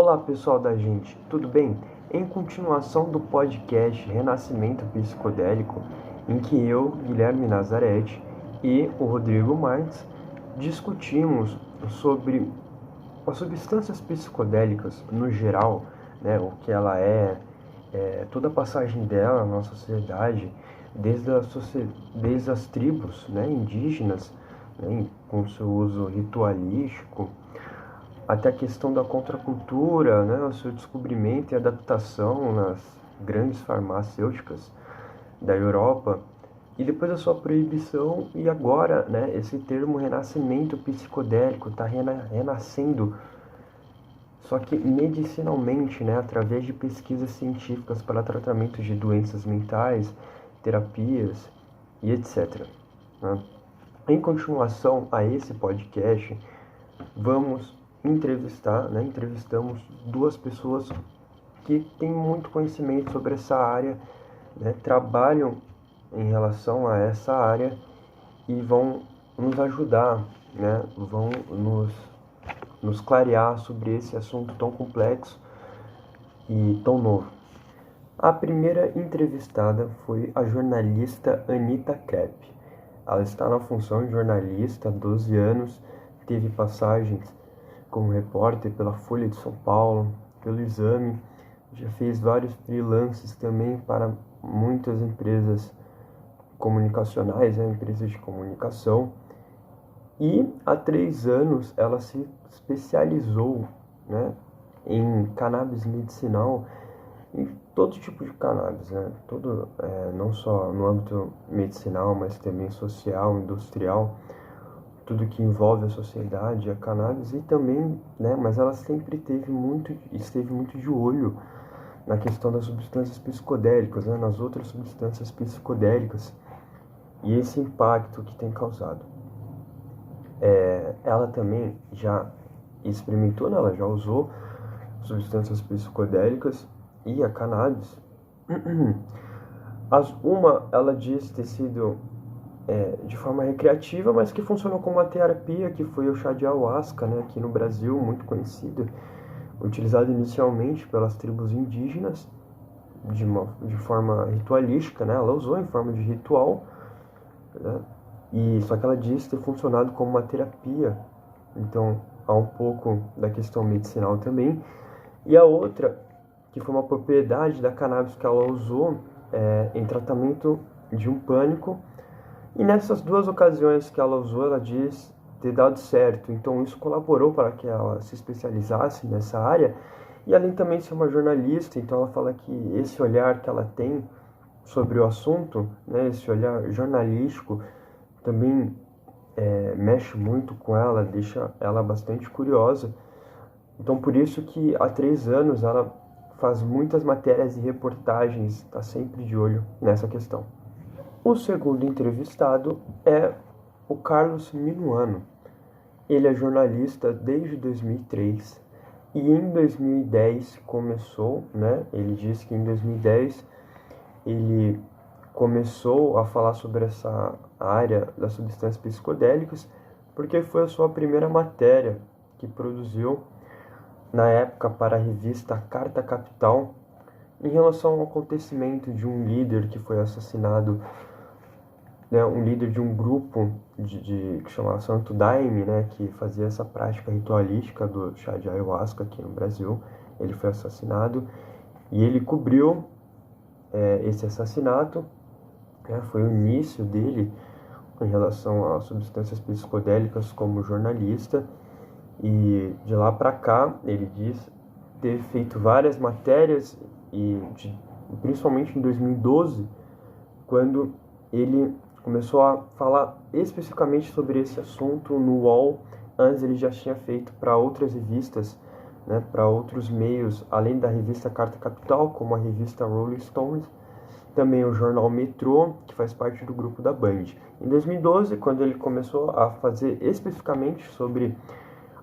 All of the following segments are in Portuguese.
Olá pessoal da gente, tudo bem? Em continuação do podcast Renascimento Psicodélico, em que eu, Guilherme Nazarete e o Rodrigo Marques discutimos sobre as substâncias psicodélicas no geral, né, o que ela toda a passagem dela na nossa sociedade, desde as tribos, né, indígenas, né, com seu uso ritualístico, até a questão da contracultura, né, o seu descobrimento e adaptação nas grandes farmacêuticas da Europa, e depois a sua proibição, e agora, né, esse termo renascimento psicodélico está renascendo, só que medicinalmente, né, através de pesquisas científicas para tratamento de doenças mentais, terapias e etc. Né? Em continuação a esse podcast, vamos entrevistamos duas pessoas que têm muito conhecimento sobre essa área, né, trabalham em relação a essa área e vão nos ajudar, né, vão nos clarear sobre esse assunto tão complexo e tão novo. A primeira entrevistada foi a jornalista Anita Krepp. Ela está na função de jornalista há 12 anos, teve passagens como repórter pela Folha de São Paulo, pelo Exame, já fez vários freelances também para muitas empresas comunicacionais, né, empresas de comunicação. E há 3 anos ela se especializou, né, em cannabis medicinal, em todo tipo de cannabis, né, não só no âmbito medicinal, mas também social, industrial, tudo que envolve a sociedade, a cannabis, e também, né, mas ela sempre esteve muito de olho na questão das substâncias psicodélicas, né, nas outras substâncias psicodélicas e esse impacto que tem causado. Ela também já experimentou, né, ela já usou substâncias psicodélicas e a cannabis. Uma, ela diz ter sido de forma recreativa, mas que funcionou como uma terapia, que foi o chá de ayahuasca, né, aqui no Brasil, muito conhecido, utilizado inicialmente pelas tribos indígenas de forma ritualística, né, ela usou em forma de ritual, né, só que ela diz ter funcionado como uma terapia, então há um pouco da questão medicinal também. E a outra, que foi uma propriedade da cannabis que ela usou em tratamento de um pânico. E nessas duas ocasiões que ela usou, ela diz ter dado certo. Então isso colaborou para que ela se especializasse nessa área. E além também de ser uma jornalista, então ela fala que esse olhar que ela tem sobre o assunto, né, esse olhar jornalístico, também mexe muito com ela, deixa ela bastante curiosa. Então por isso que há 3 anos ela faz muitas matérias e reportagens, está sempre de olho nessa questão. O segundo entrevistado é o Carlos Minuano. Ele é jornalista desde 2003 e em 2010 começou, né? Ele disse que em 2010 ele começou a falar sobre essa área das substâncias psicodélicas porque foi a sua primeira matéria que produziu na época para a revista Carta Capital em relação ao acontecimento de um líder que foi assassinado, né, um líder de um grupo que chamava Santo Daime, né, que fazia essa prática ritualística do chá de ayahuasca aqui no Brasil. Ele foi assassinado e ele cobriu esse assassinato, né, foi o início dele em relação a substâncias psicodélicas como jornalista, e de lá para cá ele diz ter feito várias matérias, principalmente em 2012, quando ele começou a falar especificamente sobre esse assunto no UOL. Antes ele já tinha feito para outras revistas, né, para outros meios, além da revista Carta Capital, como a revista Rolling Stones, também o jornal Metrô, que faz parte do grupo da Band. Em 2012, quando ele começou a fazer especificamente sobre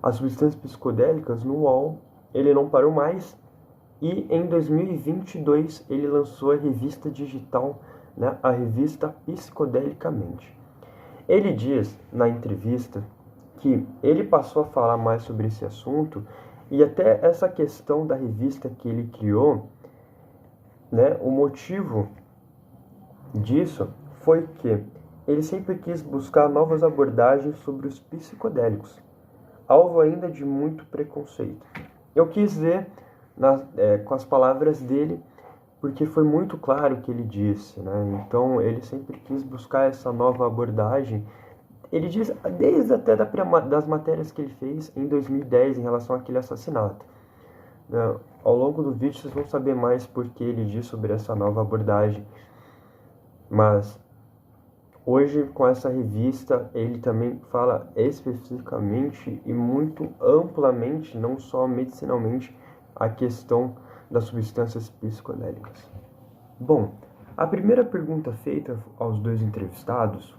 as substâncias psicodélicas no UOL, ele não parou mais, e em 2022 ele lançou a revista digital, né, a revista Psicodelicamente. Ele diz na entrevista que ele passou a falar mais sobre esse assunto E até essa questão da revista que ele criou, né, o motivo disso foi que ele sempre quis buscar novas abordagens sobre os psicodélicos, alvo ainda de muito preconceito. Eu quis ver com as palavras dele, porque foi muito claro o que ele disse, né? Então ele sempre quis buscar essa nova abordagem. Ele diz, desde até das matérias que ele fez em 2010 em relação àquele assassinato. Né? Ao longo do vídeo vocês vão saber mais porque ele diz sobre essa nova abordagem. Mas hoje, com essa revista, ele também fala especificamente e muito amplamente, não só medicinalmente, a questão das substâncias psicodélicas. Bom, a primeira pergunta feita aos dois entrevistados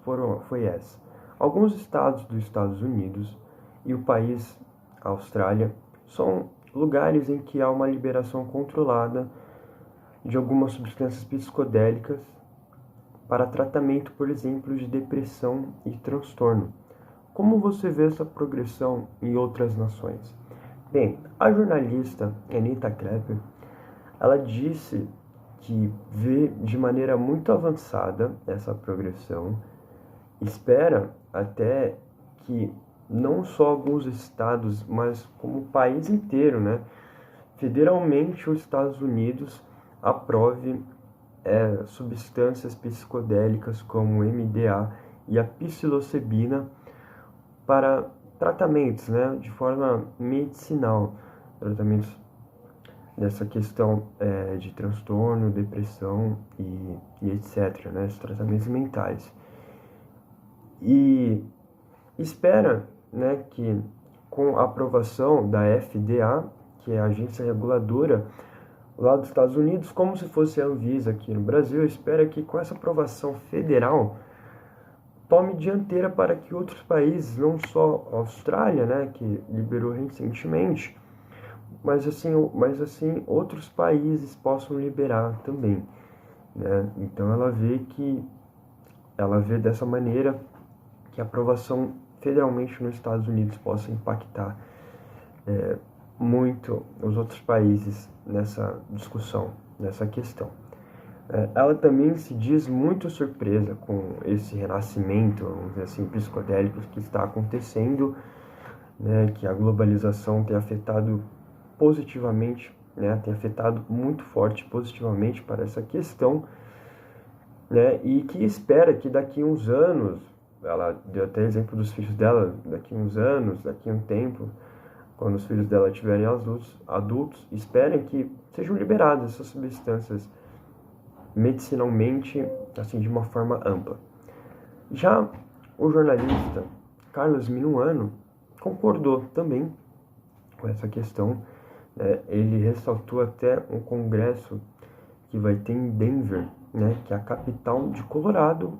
foi essa. Alguns estados dos Estados Unidos e o país, a Austrália, são lugares em que há uma liberação controlada de algumas substâncias psicodélicas para tratamento, por exemplo, de depressão e transtorno. Como você vê essa progressão em outras nações? Bem, a jornalista Anita Klepper, ela disse que vê de maneira muito avançada essa progressão, espera até que não só alguns estados, mas como o país inteiro, né, federalmente os Estados Unidos aprove substâncias psicodélicas como o MDA e a psilocibina para tratamentos, né, de forma medicinal, tratamentos dessa questão de transtorno, depressão e etc., né, os tratamentos mentais. E espera, né, que com a aprovação da FDA, que é a agência reguladora lá dos Estados Unidos, como se fosse a Anvisa aqui no Brasil, espera que com essa aprovação federal tome dianteira para que outros países, não só a Austrália, né, que liberou recentemente, mas assim outros países possam liberar também, né? Então ela vê dessa maneira que a aprovação federalmente nos Estados Unidos possa impactar muito os outros países nessa discussão, nessa questão. Ela também se diz muito surpresa com esse renascimento, vamos dizer assim, psicodélico que está acontecendo, né, que a globalização tem afetado positivamente, né, tem afetado muito forte positivamente para essa questão, né, e que espera que daqui a uns anos, ela deu até exemplo dos filhos dela, daqui a uns anos, daqui a um tempo, quando os filhos dela estiverem adultos, esperem que sejam liberadas essas substâncias medicinalmente, assim, de uma forma ampla. Já o jornalista Carlos Minuano concordou também com essa questão. Ele ressaltou até um congresso que vai ter em Denver, né, que é a capital de Colorado,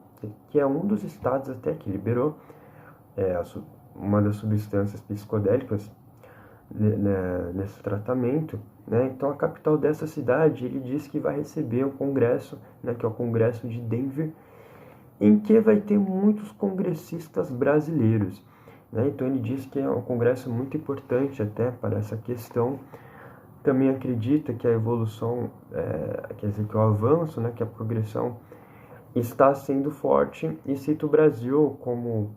que é um dos estados até que liberou uma das substâncias psicodélicas nesse tratamento, né? Então a capital dessa cidade, ele diz que vai receber um congresso, né, que é o Congresso de Denver, em que vai ter muitos congressistas brasileiros, né? Então ele diz que é um congresso muito importante até para essa questão. Também acredita que a evolução, quer dizer, que o avanço, né, que a progressão está sendo forte, e cita o Brasil como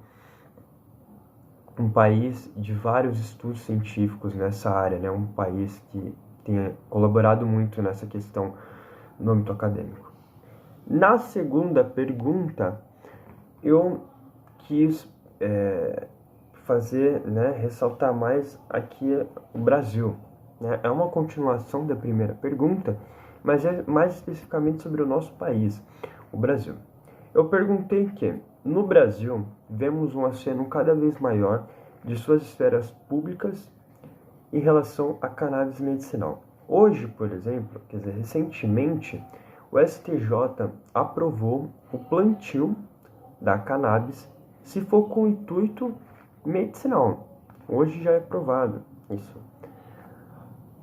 um país de vários estudos científicos nessa área, né? Um país que tem colaborado muito nessa questão no âmbito acadêmico. Na segunda pergunta, eu quis fazer, né, ressaltar mais aqui o Brasil, né? É uma continuação da primeira pergunta, mas é mais especificamente sobre o nosso país, o Brasil. Eu perguntei que, no Brasil, vemos um aceno cada vez maior de suas esferas públicas em relação à cannabis medicinal. Hoje, por exemplo, quer dizer, recentemente, o STJ aprovou o plantio da cannabis se for com intuito medicinal. Hoje já é aprovado isso.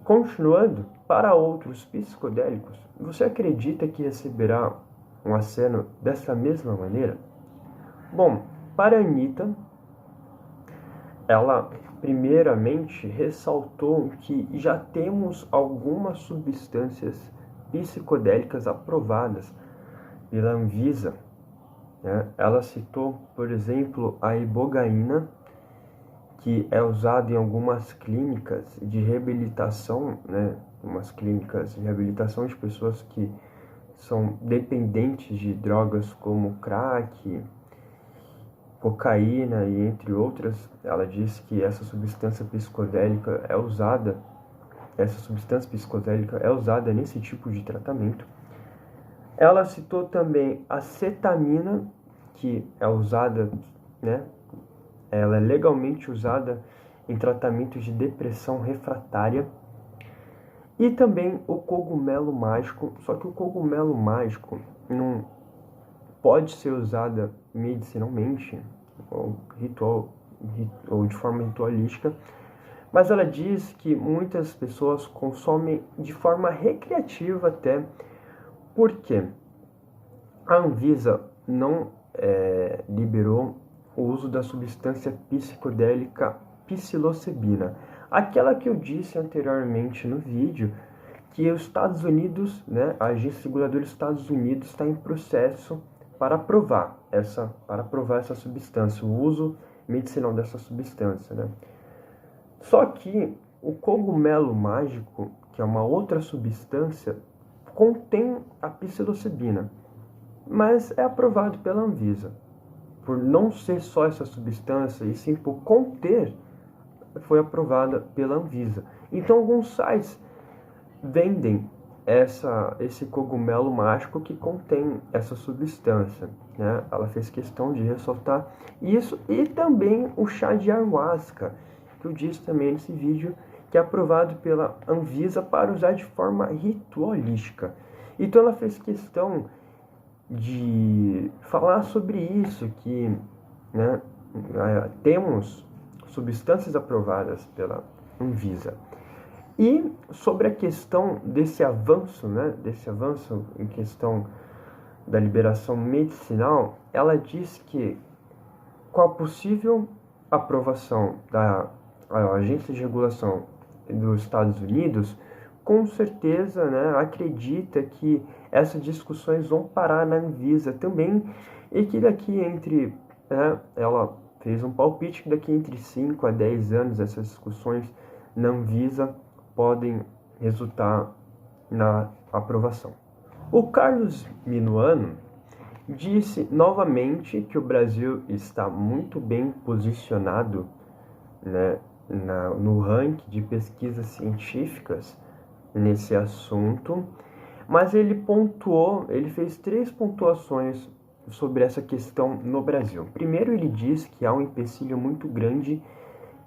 Continuando, para outros psicodélicos, você acredita que receberá um aceno dessa mesma maneira? Bom, para a Anita, ela primeiramente ressaltou que já temos algumas substâncias psicodélicas aprovadas pela Anvisa, né? Ela citou, por exemplo, a ibogaína, que é usada em algumas clínicas de reabilitação, né? Umas clínicas de reabilitação de pessoas que são dependentes de drogas como crack, cocaína e entre outras. Ela diz que essa substância psicodélica é usada nesse tipo de tratamento. Ela citou também a cetamina, que é usada, né? Ela é legalmente usada em tratamentos de depressão refratária. E também o cogumelo mágico, só que o cogumelo mágico não pode ser usado medicinalmente ou de forma ritualística, mas ela diz que muitas pessoas consomem de forma recreativa até, porque a Anvisa não liberou o uso da substância psicodélica psilocibina, aquela que eu disse anteriormente no vídeo, que os Estados Unidos, né, a agência reguladora dos Estados Unidos está em processo para aprovar essa substância, o uso medicinal dessa substância, né? Só que o cogumelo mágico, que é uma outra substância, contém a psilocibina, mas é aprovado pela Anvisa. Por não ser só essa substância, e sim por conter, foi aprovada pela Anvisa. Então, alguns sites vendem esse cogumelo mágico que contém essa substância, né? Ela fez questão de ressaltar isso, e também o chá de ayahuasca, que eu disse também nesse vídeo, que é aprovado pela Anvisa para usar de forma ritualística. Então ela fez questão de falar sobre isso, que, né, temos substâncias aprovadas pela Anvisa. E sobre a questão desse avanço, né, em questão da liberação medicinal, ela diz que com a possível aprovação da Agência de Regulação dos Estados Unidos, com certeza, né, acredita que essas discussões vão parar na Anvisa também, e que ela fez um palpite que daqui entre 5 a 10 anos essas discussões na Anvisa podem resultar na aprovação. O Carlos Minuano disse novamente que o Brasil está muito bem posicionado, né, no ranking de pesquisas científicas nesse assunto, mas ele fez 3 pontuações sobre essa questão no Brasil. Primeiro, ele diz que há um empecilho muito grande,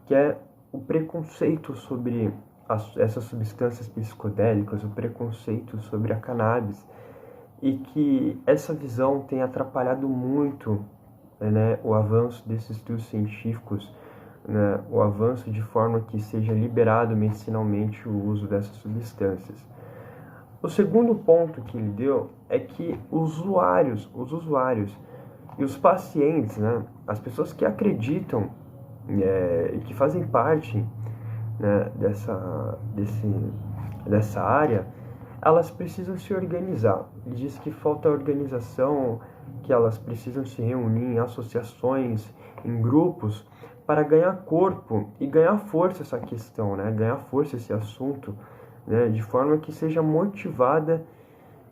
que é o preconceito sobre essas substâncias psicodélicas, o preconceito sobre a cannabis, e que essa visão tem atrapalhado muito, né, o avanço desses estudos científicos, né, o avanço de forma que seja liberado medicinalmente o uso dessas substâncias. O segundo ponto que ele deu é que os usuários e os pacientes, né, as pessoas que acreditam e que fazem parte, né, dessa área, elas precisam se organizar. Ele diz que falta organização, que elas precisam se reunir em associações, em grupos, para ganhar corpo e ganhar força essa questão, né? Ganhar força esse assunto, né? De forma que seja motivada,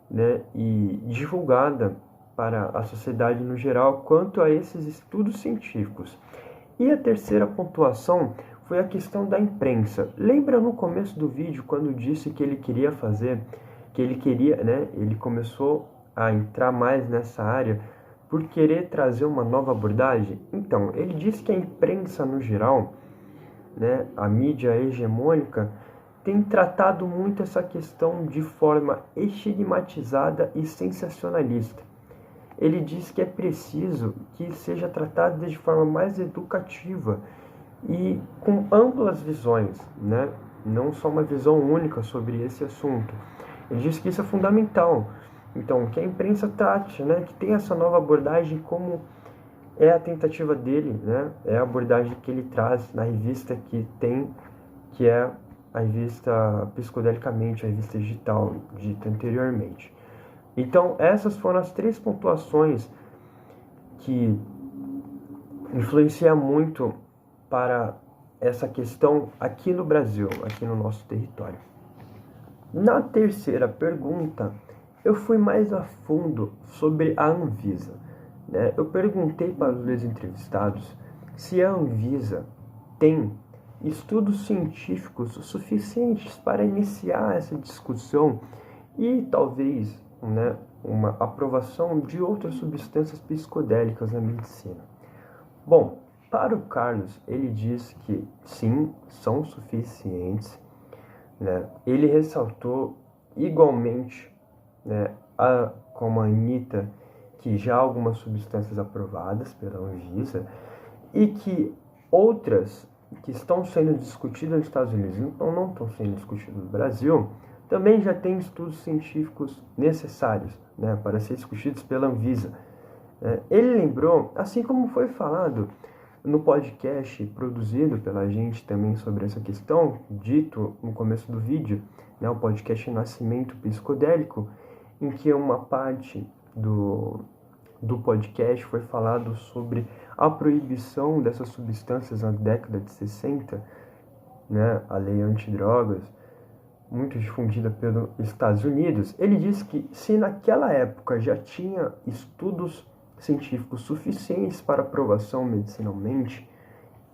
né, e divulgada para a sociedade no geral quanto a esses estudos científicos. E a terceira pontuação foi a questão da imprensa. Lembra no começo do vídeo quando disse que ele queria, né, ele começou a entrar mais nessa área por querer trazer uma nova abordagem? Então, ele disse que a imprensa no geral, né, a mídia hegemônica, tem tratado muito essa questão de forma estigmatizada e sensacionalista. Ele diz que é preciso que seja tratado de forma mais educativa e com amplas visões, né? Não só uma visão única sobre esse assunto. Ele diz que isso é fundamental. Então, que a imprensa trate, né, que tem essa nova abordagem como é a tentativa dele, né? É a abordagem que ele traz na revista que é a revista Psicodelicamente, a revista digital, dita anteriormente. Então, essas foram as 3 pontuações que influenciam muito para essa questão aqui no Brasil, aqui no nosso território. Na terceira pergunta, eu fui mais a fundo sobre a Anvisa, né? Eu perguntei para os dois entrevistados se a Anvisa tem estudos científicos suficientes para iniciar essa discussão e talvez, né, uma aprovação de outras substâncias psicodélicas na medicina. Bom, para o Carlos, ele diz que sim, são suficientes, né? Ele ressaltou igualmente, né, como a Anitta, que já há algumas substâncias aprovadas pela Anvisa e que outras que estão sendo discutidas nos Estados Unidos, então não estão sendo discutidas no Brasil, também já tem estudos científicos necessários, né, para ser discutidos pela Anvisa. Ele lembrou, assim como foi falado no podcast produzido pela gente também sobre essa questão, dito no começo do vídeo, né, o podcast Nascimento Psicodélico, em que uma parte do podcast foi falado sobre a proibição dessas substâncias na década de 60, né, a lei antidrogas, muito difundida pelos Estados Unidos. Ele disse que se naquela época já tinha estudos científicos suficientes para aprovação medicinalmente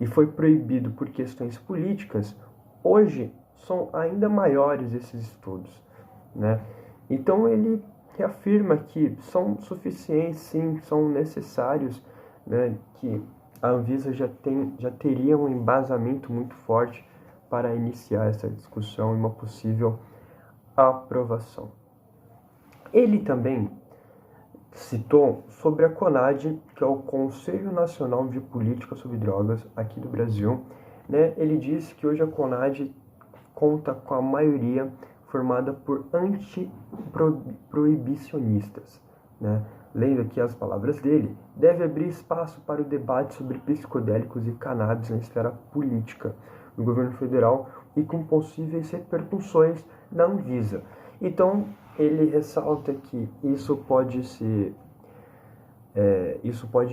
e foi proibido por questões políticas, hoje são ainda maiores esses estudos, né? Então ele reafirma que são suficientes, sim, são necessários, né, que a Anvisa já teria um embasamento muito forte para iniciar essa discussão e uma possível aprovação. Ele também citou sobre a CONAD, que é o Conselho Nacional de Política sobre Drogas aqui do Brasil, né? Ele disse que hoje a CONAD conta com a maioria formada por antiproibicionistas, né? Lendo aqui as palavras dele, deve abrir espaço para o debate sobre psicodélicos e cannabis na esfera política do governo federal e com possíveis repercussões na Anvisa. Então, ele ressalta que isso pode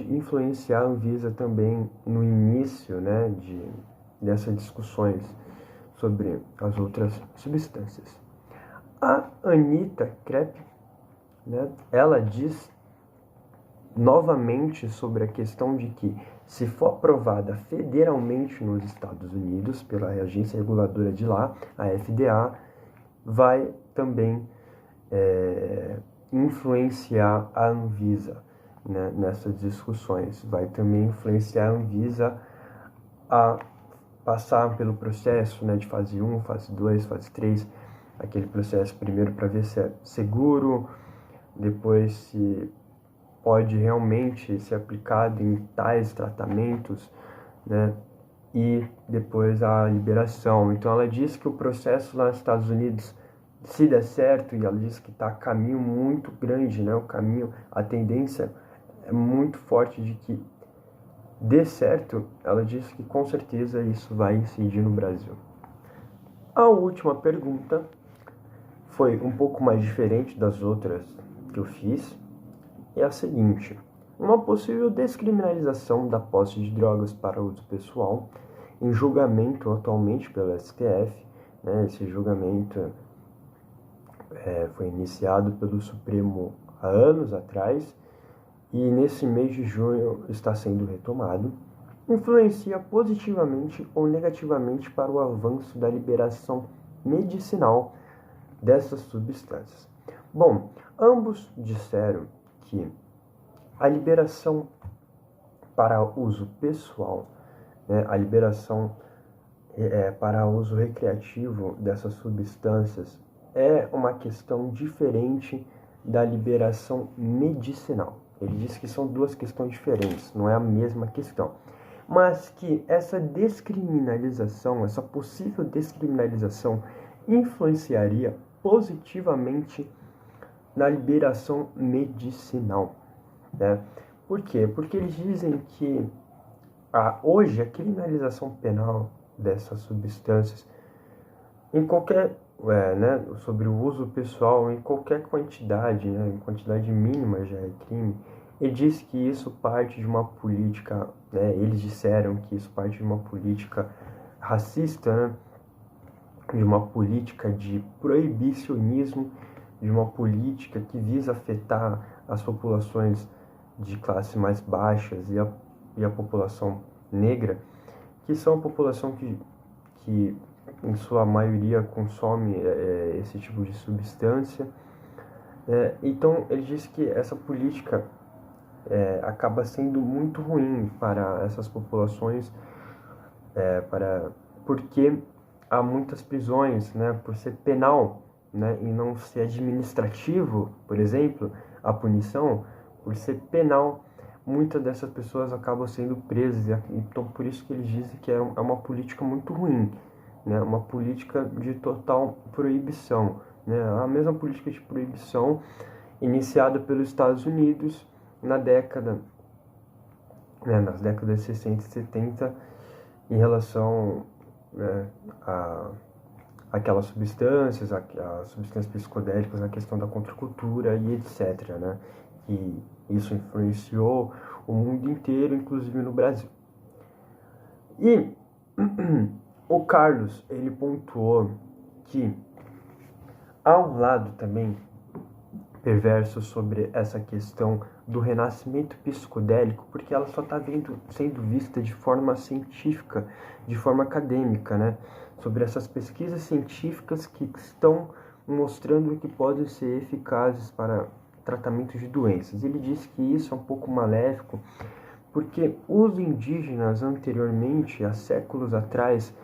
influenciar a Anvisa também no início, né, dessas discussões sobre as outras substâncias. A Anitta Krepp, né, ela diz novamente sobre a questão de que, se for aprovada federalmente nos Estados Unidos pela agência reguladora de lá, a FDA, vai também influenciar a Anvisa, né, nessas discussões. Vai também influenciar a Anvisa a passar pelo processo, né, de fase 1, fase 2, fase 3, aquele processo primeiro para ver se é seguro, depois se pode realmente ser aplicado em tais tratamentos, né, e depois a liberação. Então ela diz que o processo lá nos Estados Unidos, se der certo, e ela diz que está a caminho muito grande, né, a tendência é muito forte de que dê certo, ela diz que com certeza isso vai incidir no Brasil. A última pergunta foi um pouco mais diferente das outras que eu fiz, é a seguinte: uma possível descriminalização da posse de drogas para uso pessoal em julgamento atualmente pelo STF, né? Esse julgamento foi iniciado pelo Supremo há anos atrás e nesse mês de junho está sendo retomado, influencia positivamente ou negativamente para o avanço da liberação medicinal dessas substâncias. Bom, ambos disseram que a liberação para uso pessoal, né, a liberação para uso recreativo dessas substâncias é uma questão diferente da liberação medicinal. Ele diz que são duas questões diferentes, não é a mesma questão. Mas que essa descriminalização, essa possível descriminalização, influenciaria positivamente na liberação medicinal, né? Por quê? Porque eles dizem que hoje a criminalização penal dessas substâncias em qualquer, né, sobre o uso pessoal em qualquer quantidade, né, em quantidade mínima já é crime. Ele diz que isso parte de uma política, né, eles disseram que isso parte de uma política racista, né, de uma política de proibicionismo, de uma política que visa afetar as populações de classe mais baixas e a população negra, que são a população que em sua maioria consome esse tipo de substância. Então ele diz que essa política acaba sendo muito ruim para essas populações, porque há muitas prisões, né, por ser penal, né, e não ser administrativo, por exemplo, a punição, por ser penal, muitas dessas pessoas acabam sendo presas. Então por isso que eles dizem que é uma política muito ruim, né, uma política de total proibição, né, a mesma política de proibição iniciada pelos Estados Unidos nas décadas de 60 e 70 em relação, né, a aquelas substâncias, as substâncias psicodélicas, a questão da contracultura e etc, né, que isso influenciou o mundo inteiro, inclusive no Brasil. E o Carlos, ele pontuou que há um lado também perverso sobre essa questão do renascimento psicodélico, porque ela só está sendo vista de forma científica, de forma acadêmica, né? Sobre essas pesquisas científicas que estão mostrando que podem ser eficazes para tratamento de doenças. Ele disse que isso é um pouco maléfico, porque os indígenas anteriormente, há séculos atrás,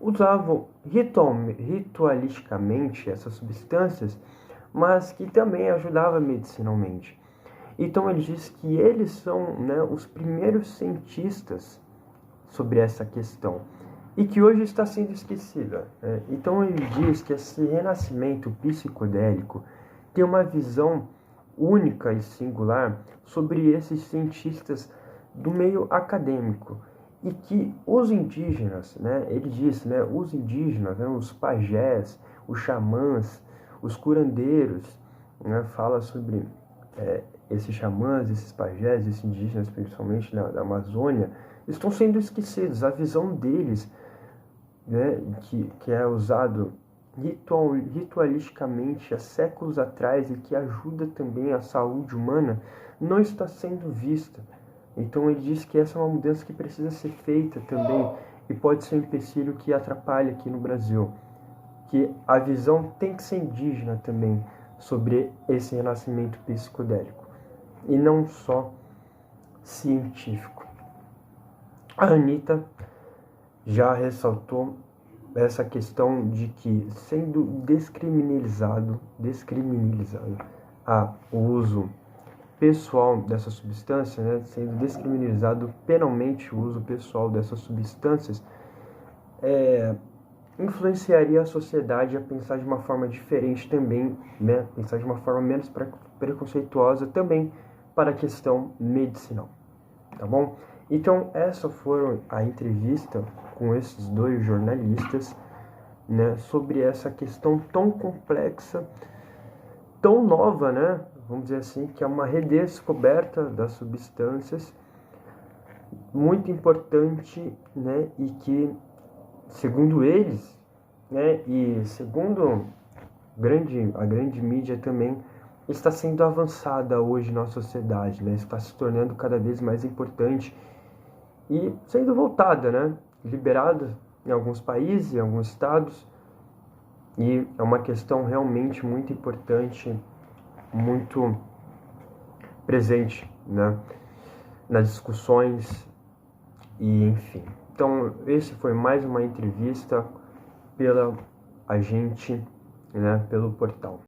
usavam ritualisticamente essas substâncias, mas que também ajudava medicinalmente. Então ele diz que eles são, né, os primeiros cientistas sobre essa questão e que hoje está sendo esquecida, né? Então ele diz que esse renascimento psicodélico tem uma visão única e singular sobre esses cientistas do meio acadêmico e que os indígenas, né, ele diz, né, os indígenas, né, os pajés, os xamãs, os curandeiros, né, fala sobre esses xamãs, esses pajés, esses indígenas, principalmente da Amazônia, estão sendo esquecidos. A visão deles, né, que é usado ritualisticamente há séculos atrás e que ajuda também a saúde humana, não está sendo vista. Então ele diz que essa é uma mudança que precisa ser feita também e pode ser um empecilho que atrapalha aqui no Brasil. Que a visão tem que ser indígena também sobre esse renascimento psicodélico e não só científico. A Anitta já ressaltou essa questão de que, sendo descriminalizado o uso pessoal dessa substância, né, sendo descriminalizado penalmente o uso pessoal dessas substâncias, influenciaria a sociedade a pensar de uma forma diferente também, né, pensar de uma forma menos preconceituosa também para a questão medicinal, tá bom? Então, essa foi a entrevista com esses dois jornalistas, né, sobre essa questão tão complexa, tão nova, né, vamos dizer assim, que é uma redescoberta das substâncias, muito importante, né, e que, segundo eles, né, e segundo a grande mídia também, está sendo avançada hoje na sociedade, né, está se tornando cada vez mais importante e sendo voltada, né, liberada em alguns países, em alguns estados, e é uma questão realmente muito importante, muito presente, né, nas discussões e enfim. Então, esse foi mais uma entrevista pela agente, né, pelo portal.